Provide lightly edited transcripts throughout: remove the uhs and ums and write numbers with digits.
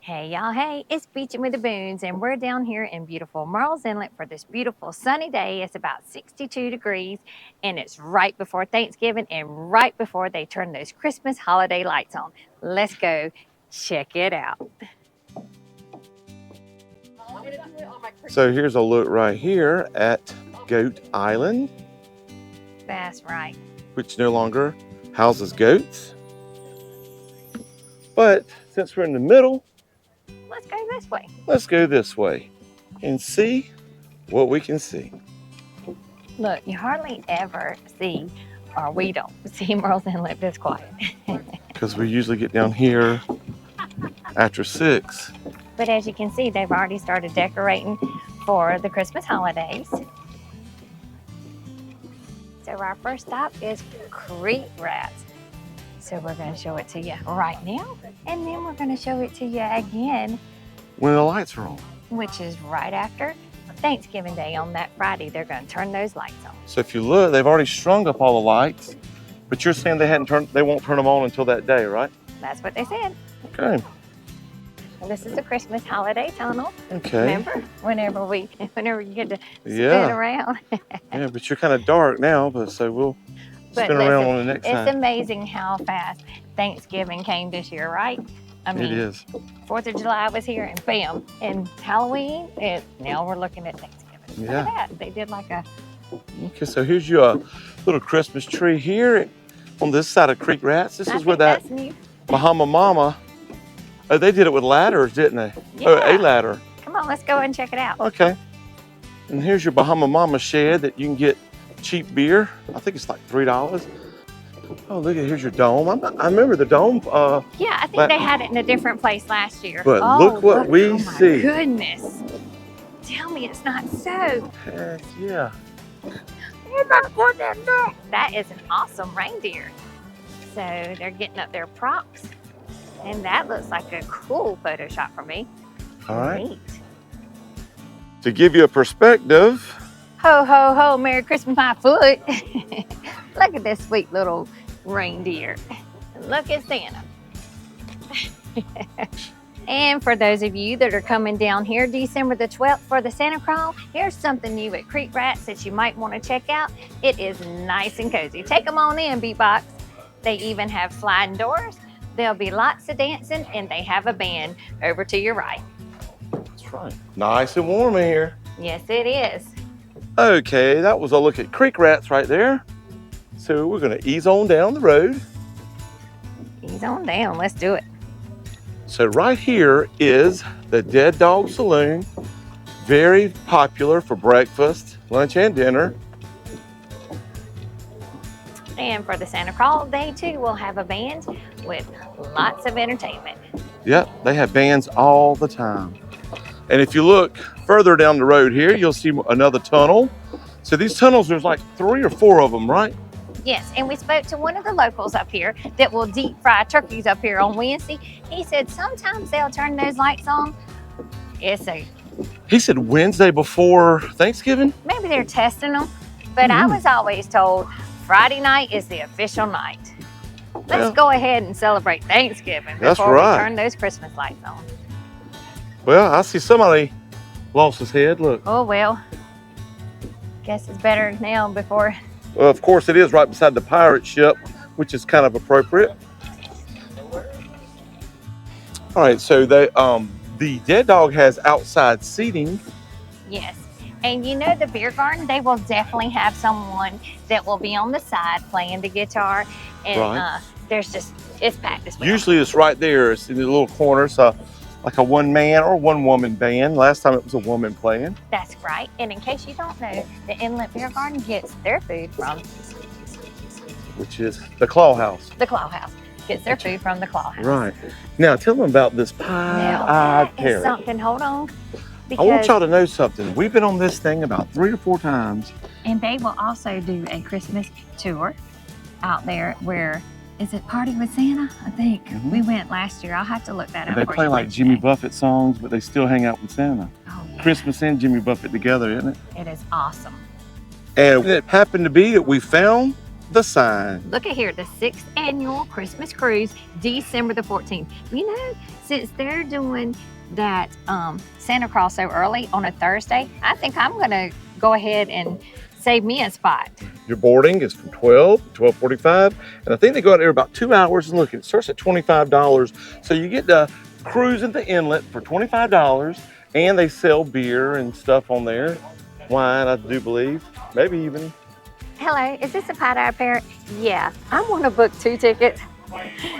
Hey y'all, hey, it's Beachin With The Boones, and we're down here in beautiful Murrells Inlet for this beautiful sunny day. It's about 62 degrees, and it's right before Thanksgiving and right before they turn those Christmas holiday lights on. Let's go check it out. So here's a look right here at Goat Island, That's right. which no longer houses goats. But since we're in the middle, Let's go this way. let's go this way and see what we can see. Look, you hardly ever see, or we don't see Murrells Inlet this quiet. Because we usually get down here after 6. But as you can see, they've already started decorating for the Christmas holidays. So our first stop is Creek Rats. So we're going to show it to you right now, and then we're going to show it to you again, When the lights are on. which is right after Thanksgiving Day on that Friday. They're going to turn those lights on. So if you look, they've already strung up all the lights, but you're saying they won't turn them on until that day, right? That's what they said. Okay. And this is the Christmas holiday tunnel. Okay. Remember, whenever you get to spin Yeah. around. Yeah, but you're kind of dark now, but so we'll spin around on the next It's time. amazing how fast Thanksgiving came this year, right? I mean, It is. 4th of July was here, and bam, and Halloween, and now we're looking at Thanksgiving. Yeah. Look at that. They did like a, Okay, so here's your little Christmas tree here on this side of Creek Rats. This is where that that's new. Bahama Mama, oh, they did it with ladders, didn't they? Oh, Yeah. a ladder. Come on, let's go and check it out. Okay. And here's your Bahama Mama shed that you can get cheap beer. I think it's like $3. Oh, look at, here's your dome. I remember the dome. Yeah, I think they had it in a different place last year. But oh, look what we oh see. my goodness. Tell me it's not so. Heck yeah. That is an awesome reindeer. So they're getting up their props, and that looks like a cool Photoshop for me. All right. Neat. To give you a perspective, Ho, ho, ho, Merry Christmas, my foot. Look at this sweet little reindeer. Look at Santa. And for those of you that are coming down here December the 12th for the Santa Crawl, here's something new at Creek Rats that you might want to check out. It is nice and cozy. Take them on in, Beatbox. They even have sliding doors. There'll be lots of dancing, and they have a band over to your right. that's right. Nice and warm in here. Yes, it is. Okay, that was a look at Creek Rats right there. So we're gonna ease on down the road. Ease on down. Let's do it. So right here is the Dead Dog Saloon. Very popular for breakfast, lunch, and dinner. And for the Santa Crawl, they too will have a band with lots of entertainment. Yep, they have bands all the time. And if you look further down the road here, you'll see another tunnel. So these tunnels, there's like 3 or 4 of them, right? Yes, and we spoke to one of the locals up here that will deep fry turkeys up here on Wednesday. He said sometimes they'll turn those lights on. He said Wednesday before Thanksgiving? Maybe they're testing them, but I was always told Friday night is the official night. Let's go ahead and celebrate Thanksgiving That's before right. we turn those Christmas lights on. Well, I see somebody lost his head, look. Oh well, guess it's better now before. Well, of course it is right beside the pirate ship, which is kind of appropriate. All right, so the Dead Dog has outside seating. Yes. And you know the beer garden, they will definitely have someone that will be on the side playing the guitar. And Right. it's packed as well. Usually it's right there. It's in the little corner. So like a one-man or one-woman band. Last time it was a woman playing. That's right. And in case you don't know, the Inlet Beer Garden gets their food from Which is the Claw House. the Claw House. Gets their food from the Claw House. Right. Now tell them about this Now, pie-eyed that is parrot. something, hold on. I want Because, y'all to know something. We've been on this thing about 3 or 4 times. and they will also do a Christmas tour out there where, is it Party with Santa? I think. Mhm. We went last year. I'll have to look that And up they for play you like next Jimmy day. Buffett songs, but they still hang out with Santa. Oh, yeah. Christmas and Jimmy Buffett together, isn't it? It is awesome. And it happened to be that we found the sign. Look at here, the 6th annual Christmas cruise, December the 14th. You know, since they're doing that Santa Claus so early on a Thursday, I think I'm gonna go ahead and save me a spot. Your boarding is from 12 to 12:45, and I think they go out there about 2 hours. And look, it starts at $25, so you get to cruise in the inlet for $25, and they sell beer and stuff on there, wine, I do believe, maybe even. Hello, is this a Pie Parrot? Yeah, I want to book 2 tickets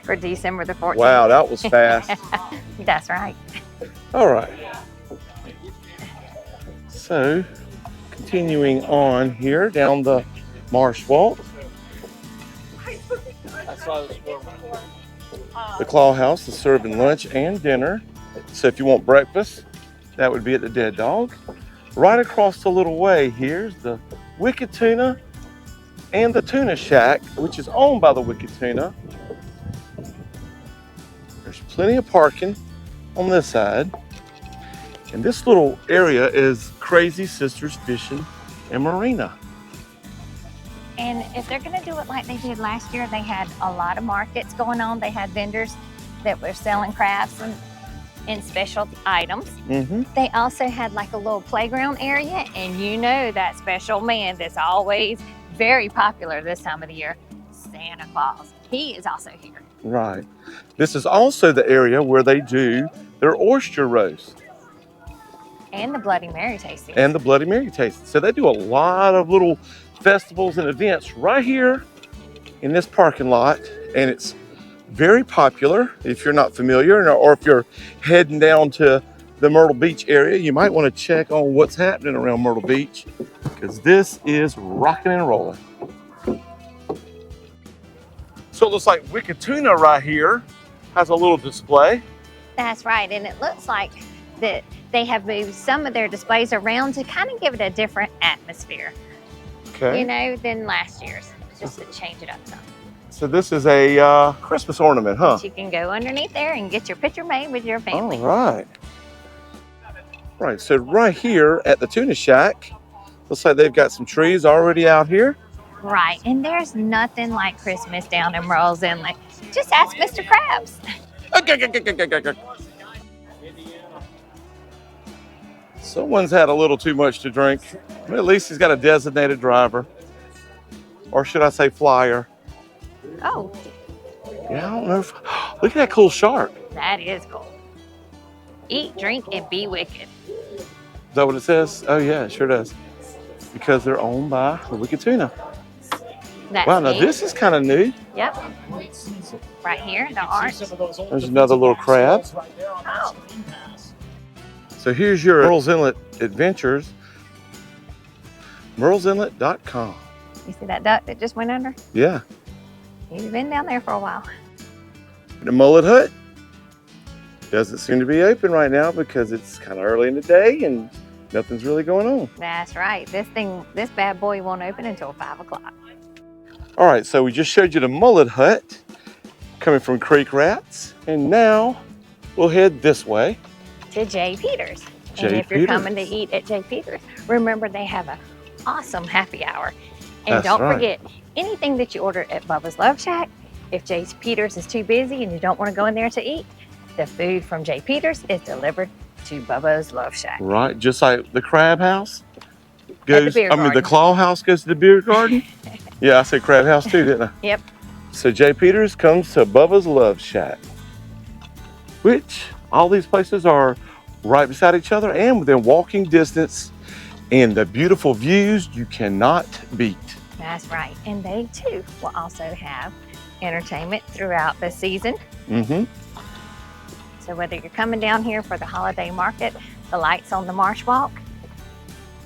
for December the 14th. Wow, that was fast. That's right. All right. So, continuing on here down the Marsh Walk. The Claw House is serving lunch and dinner. So if you want breakfast, that would be at the Dead Dog. Right across the little way, here's the Wicked Tuna and the Tuna Shack, which is owned by the Wicked Tuna. There's plenty of parking on this side. And this little area is Crazy Sisters Fishing and Marina. And if they're going to do it like they did last year, they had a lot of markets going on. They had vendors that were selling crafts and special items. They also had like a little playground area, and you know that special man that's always very popular this time of the year, Santa Claus. He is also here. Right. This is also the area where they do their oyster roast. And the Bloody Mary tasting. And the Bloody Mary tasting. So they do a lot of little festivals and events right here in this parking lot, and it's very popular. If you're not familiar, or if you're heading down to the Myrtle Beach area, you might want to check on what's happening around Myrtle Beach, because this is rocking and rolling. So it looks like Wicked Tuna right here has a little display. That's right, and it looks like that they have moved some of their displays around to kind of give it a different atmosphere, you know, than last year's, just to change it up some. So this is a Christmas ornament, huh? You can go underneath there and get your picture made with your family. All right. Right, so right here at the Tuna Shack, looks like they've got some trees already out here. Right, and there's nothing like Christmas down in Murrells Inlet. Just ask Mr. Krabs. Someone's had a little too much to drink. But at least he's got a designated driver. Or should I say flyer? Oh. Yeah, I don't know. Look at that cool shark. That is cool. Eat, drink, and be wicked. Is that what it says? Oh yeah, it sure does. Because they're owned by the Wicked Tuna. That's wow, now this is kind of new. Yep. Right here, the arch. There's another little crab. Oh. So here's your Murrells Inlet adventures. Murrellsinlet.com. You see that duck that just went under? Yeah. He's been down there for a while. The Mullet Hut doesn't seem to be open right now because it's kind of early in the day and nothing's really going on. That's right. This bad boy won't open until 5 o'clock. All right, so we just showed you the Mullet Hut coming from Creek Rats, and now we'll head this way to J. Peters. J. And if you're Peters. coming to eat at J. Peters, remember they have an awesome happy hour. And That's don't right. forget, anything that you order at Bubba's Love Shack, if J. Peters is too busy and you don't want to go in there to eat, the food from J. Peters is delivered to Bubba's Love Shack. Right, just like the Crab House goes, beer the garden. Claw House goes to the beer garden. Yeah, I said Crab House too, didn't I? Yep. So J. Peters comes to Bubba's Love Shack, which all these places are right beside each other and within walking distance, and the beautiful views you cannot beat. That's right. And they too will also have entertainment throughout the season. Mm-hmm. So whether you're coming down here for the holiday market, the lights on the Marsh Walk,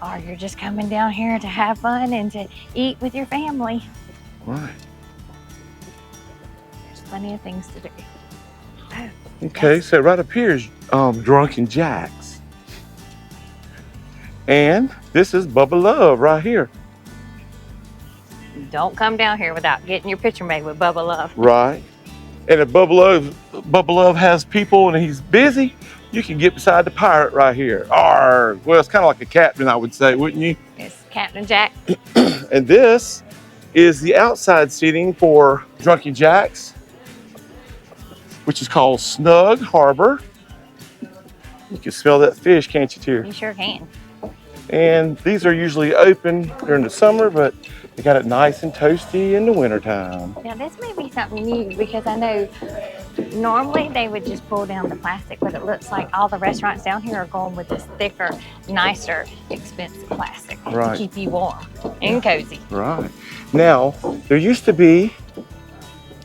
or you're just coming down here to have fun and to eat with your family, Right. there's plenty of things to do. Oh, Okay, so right up here is Drunken Jack's. And this is Bubba Love right here. don't come down here without getting your picture made with Bubba Love. Right. And if Bubba Love has people and he's busy, you can get beside the pirate right here. Well, it's kind of like a captain, I would say, wouldn't you? It's Captain Jack. And this is the outside seating for Drunken Jack's, which is called Snug Harbor. You can smell that fish, can't you, Tier? You sure can. And these are usually open during the summer, but they got it nice and toasty in the wintertime. Now this may be something new because I know normally they would just pull down the plastic, but it looks like all the restaurants down here are going with this thicker, nicer, expensive plastic to keep you warm and cozy. Right. Now, there used to be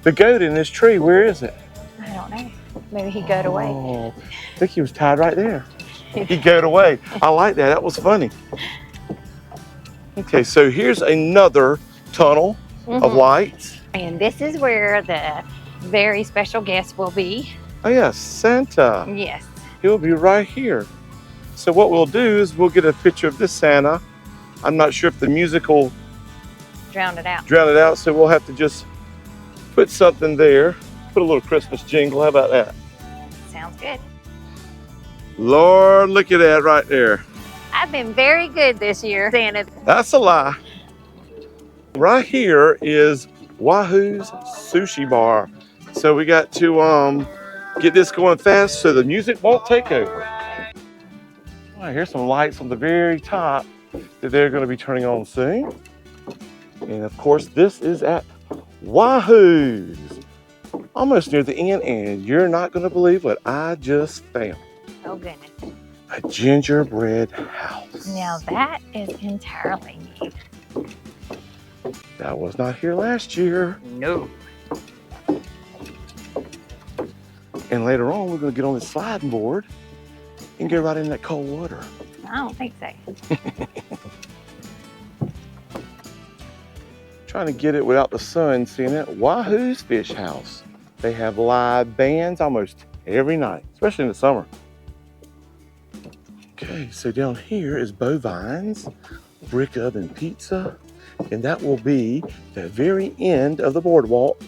the goat in this tree. Where is it? I don't know. Maybe he got away. Oh, I think he was tied right there. He got away. I like that. That was funny. Okay, so here's another tunnel of lights. And this is where the very special guest will be. Oh yeah, Santa. Yes. He'll be right here. So what we'll do is we'll get a picture of this Santa. I'm not sure if the music will drown it out. So we'll have to just put something there. Put a little Christmas jingle. How about that? Sounds good. Lord, look at that right there. I've been very good this year, Santa. That's a lie. Right here is Wahoo's Sushi Bar. So we got to get this going fast so the music won't take over. All right, here's some lights on the very top that they're going to be turning on soon. And of course, this is at Wahoo's, almost near the end, and you're not going to believe what I just found. Oh goodness. A gingerbread house. Now that is entirely new. That was not here last year. No. And later on, we're going to get on this sliding board and get right in that cold water. I don't think so. Trying to get it without the sun seeing it. Wahoo's Fish House. They have live bands almost every night, especially in the summer. Okay, so down here is Bovine's Brick Oven Pizza, and that will be the very end of the boardwalk,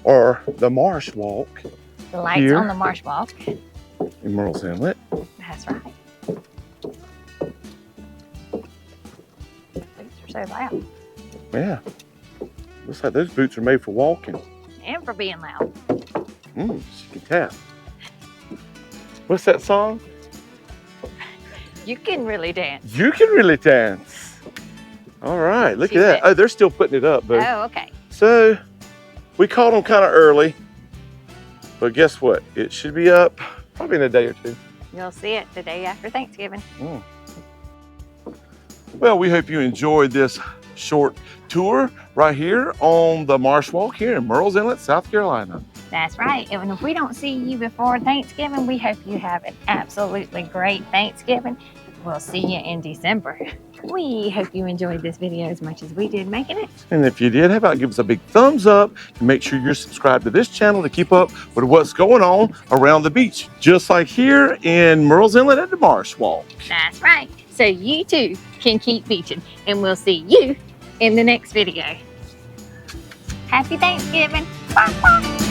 or the Marsh Walk. The lights on the Marsh Walk. In Murrells Inlet. That's right. Boots are so loud. Yeah. Looks like those boots are made for walking. And for being loud. She can tap. What's that song? You can really dance. You can really dance. All right, look at that. Oh, they're still putting it up, boo. Oh, okay. So, we caught them kind of early. But guess what? It should be up probably in a day or two. You'll see it the day after Thanksgiving. Well, we hope you enjoyed this short tour right here on the Marsh Walk here in Murrells Inlet, South Carolina. That's right. And if we don't see you before Thanksgiving, we hope you have an absolutely great Thanksgiving. We'll see you in December. We hope you enjoyed this video as much as we did making it. And if you did, how about give us a big thumbs up and make sure you're subscribed to this channel to keep up with what's going on around the beach, just like here in Murrells Inlet at the Marsh Walk. That's right. So you too can keep beaching, and we'll see you in the next video. Happy Thanksgiving. Bye, bye.